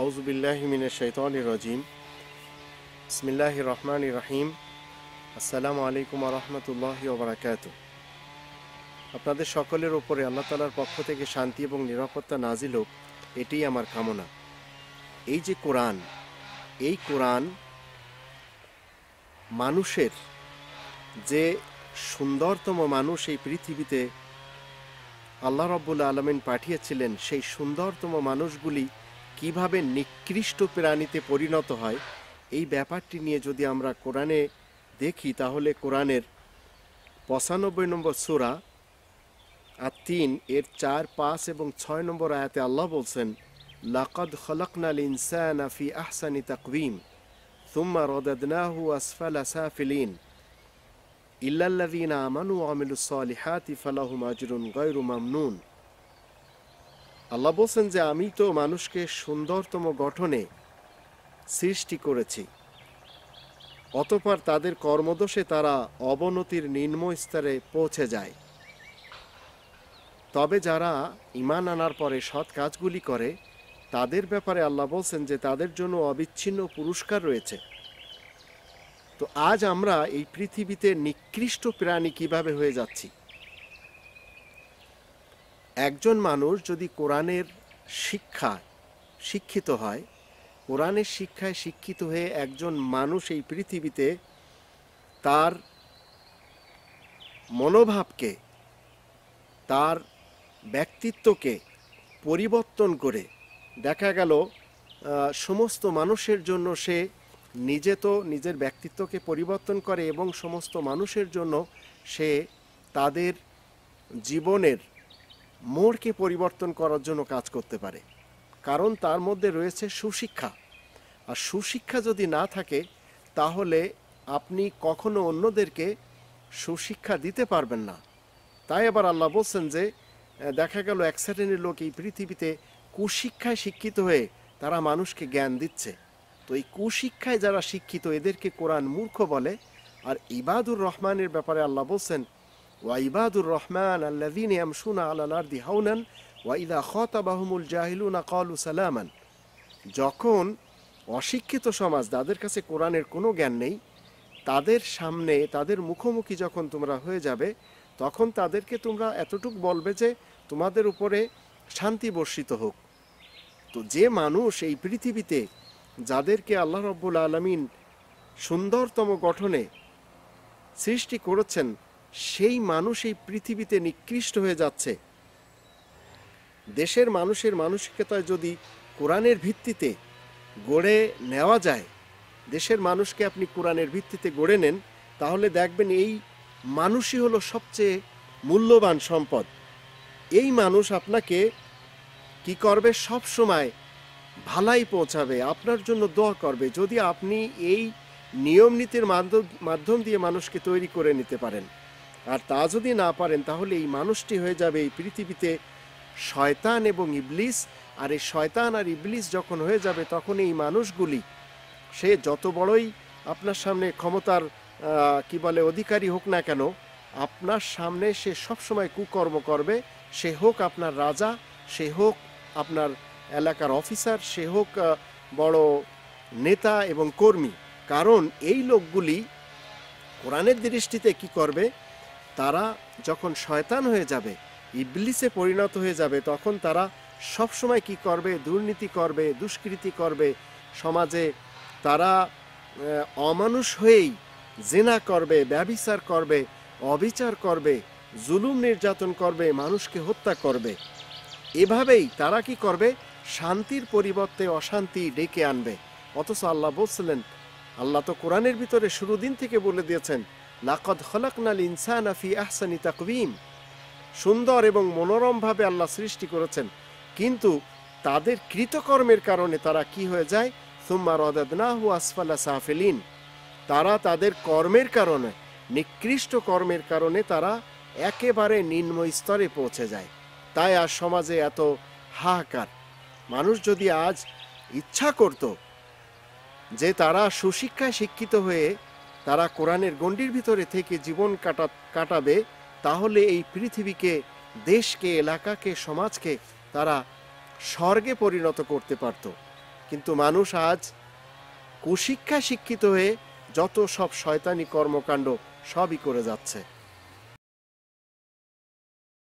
আউযু বিল্লাহি মিনাশ শাইতানির রাজিম। বিসমিল্লাহির রহমানির রহিম। আসসালামু আলাইকুম ওয়া রাহমাতুল্লাহি ওয়া বারাকাতুহু। আপনাদের সকলের উপরে আল্লাহ তাআলার পক্ষ থেকে শান্তি এবং নিরাপত্তা নাজিল হোক, এটাই আমার কামনা। এই যে কোরআন, এই কোরআন মানুষের যে সুন্দরতম মানুষ এই পৃথিবীতে আল্লাহ রাব্বুল আলামিন পাঠিয়েছিলেন, সেই সুন্দরতম মানুষগুলি কিভাবে নিকৃষ্ট প্রাণীতে পরিণত হয়, এই ব্যাপারটি নিয়ে যদি আমরা কোরআনে দেখি, তাহলে কোরআনের ৯৫ নম্বর সূরা আত-তিন এর ৪, ৫ এবং ৬ নম্বর আয়াতে আল্লাহ বলছেন, লাকাদ খলাকনাল ইনসানা ফি আহসানি তাকওয়িম সুম্মা রাদাদনাহু আসফালা সাফিলিন ইল্লাল্লাযীনা আমানু ওয়া আমিলুস সালিহাতি ফালাহুম আজরুন গায়রু মামনুন। আল্লাহ বলছেন যে আমি তো মানুষকে সুন্দরতম গঠনে সৃষ্টি করেছি, অতঃপর তাদের কর্মদোষে তারা অবনতির নিম্ন স্তরে পৌঁছে যায়। তবে যারা ঈমান আনার পরে সৎ কাজগুলি করে, তাদের ব্যাপারে আল্লাহ বলছেন যে তাদের জন্য অবিচ্ছিন্ন পুরস্কার রয়েছে। তো আজ আমরা এই পৃথিবীতে নিকৃষ্ট প্রাণী কিভাবে হয়ে যাচ্ছি। একজন মানুষ যদি কোরআনের শিক্ষায় শিক্ষিত হয়, কোরআনের শিক্ষায় শিক্ষিত হয়ে একজন মানুষ এই পৃথিবীতে তার মনোভাবকে, তার ব্যক্তিত্বকে পরিবর্তন করে, দেখা গেল সমস্ত মানুষের জন্য সে নিজে তো নিজের ব্যক্তিত্বকে পরিবর্তন করে এবং সমস্ত মানুষের জন্য সে তাদের জীবনের মোড়কে পরিবর্তন করার জন্য কাজ করতে পারে, কারণ তার মধ্যে রয়েছে সুশিক্ষা। আর সুশিক্ষা যদি না থাকে, তাহলে আপনি কখনো অন্যদেরকে সুশিক্ষা দিতে পারবেন না। তাই আবার আল্লাহ বলছেন যে দেখা গেল এক শ্রেণীর লোক এই পৃথিবীতে কুশিক্ষায় শিক্ষিত হয়ে তারা মানুষকে জ্ঞান দিচ্ছে। তো এই কুশিক্ষায় যারা শিক্ষিত, এদেরকে কোরআন মূর্খ বলে। আর ইবাদুর রহমানের ব্যাপারে আল্লাহ বলছেন, ওয়া ইবাদুর রহমান আল্লাযীনা ইয়ামশুনা আলাল আরদি হাওনান ওয়া ইযা খাতাবাহুমুল জাহিলুনা ক্বালু সালামান। যখন অশিক্ষিত সমাজ, তাদের কাছে কোরআনের কোনো জ্ঞান নেই, তাদের সামনে, তাদের মুখোমুখি যখন তোমরা হয়ে যাবে, তখন তাদেরকে তোমরা এতটুকু বলবে যে তোমাদের উপরে শান্তি বর্ষিত হোক। তো যে মানুষ এই পৃথিবীতে, যাদেরকে আল্লাহ রাব্বুল আলামিন সুন্দরতম গঠনে সৃষ্টি করেছেন, সেই মানুষ এই পৃথিবীতে নিকৃষ্ট হয়ে যাচ্ছে। দেশের মানুষের মানসিকতায় যদি কোরআনের ভিত্তিতে গড়ে নেওয়া যায়, দেশের মানুষকে আপনি কোরআনের ভিত্তিতে গড়ে নেন, তাহলে দেখবেন এই মানুষই হলো সবচেয়ে মূল্যবান সম্পদ। এই মানুষ আপনাকে কি করবে, সব সময় ভালাই পৌঁছাবে, আপনার জন্য দোয়া করবে, যদি আপনি এই নিয়ম নীতির মাধ্যম দিয়ে মানুষকে তৈরি করে নিতে পারেন। আর তা যদি না পারেন, তাহলে এই মানুষটি হয়ে যাবে এই পৃথিবীতে শয়তান এবং ইবলিস। আর এই শয়তান আর ইবলিস যখন হয়ে যাবে, তখন এই মানুষগুলি, সে যত বড়ই আপনার সামনে ক্ষমতার কি বলে অধিকারী হোক না কেন, আপনার সামনে সে সবসময় কুকর্ম করবে। সে হোক আপনার রাজা, সে হোক আপনার এলাকার অফিসার, সে হোক বড় নেতা এবং কর্মী। কারণ এই লোকগুলি কোরআনের দৃষ্টিতে কি করবে, তারা যখন শয়তান হয়ে যাবে, ইবলিসে পরিণত হয়ে যাবে, তখন তারা সবসময় কি করবে, দুর্নীতি করবে, দুষ্কৃতি করবে, সমাজে তারা অমানুষ হয়েই জিনা করবে, ব্যভিচার করবে, অবিচার করবে, জুলুম নির্যাতন করবে, মানুষকে হত্যা করবে। এভাবেই তারা কি করবে, শান্তির পরিবর্তে অশান্তি ডেকে আনবে। অথচ আল্লাহ বলছিলেন, আল্লাহ তো কোরআনের ভিতরে শুরু দিন থেকে বলে দিয়েছেন, লাকাদ খলাকনাল ইনসানা ফি আহসানি তাকওয়িম। সুন্দর এবং মনোরমভাবে আল্লাহ সৃষ্টি করেছেন, কিন্তু তাদের কৃতকর্মের কারণে তারা কি হয়ে যায়, সুম্মা রাদাদনাহু আসফালা সাফিলিন। তারা তাদের কর্মের কারণে, নিকৃষ্ট কর্মের কারণে তারা একেবারে নিম্ন স্তরে পৌঁছে যায়। তাই আজ সমাজে এত হাহাকার। মানুষ যদি আজ ইচ্ছা করত যে তারা সুশিক্ষায় শিক্ষিত হয়ে তারা কোরআনের গণ্ডির ভিতরে থেকে জীবন কাটাবে, তাহলে এই পৃথিবীকে, দেশকে, এলাকাকে, সমাজকে তারা স্বর্গে পরিণত করতে পারত। কিন্তু মানুষ আজ কুশিক্ষায় শিক্ষিত হয়ে যত সব শয়তানি কর্মকাণ্ড সবই করে যাচ্ছে।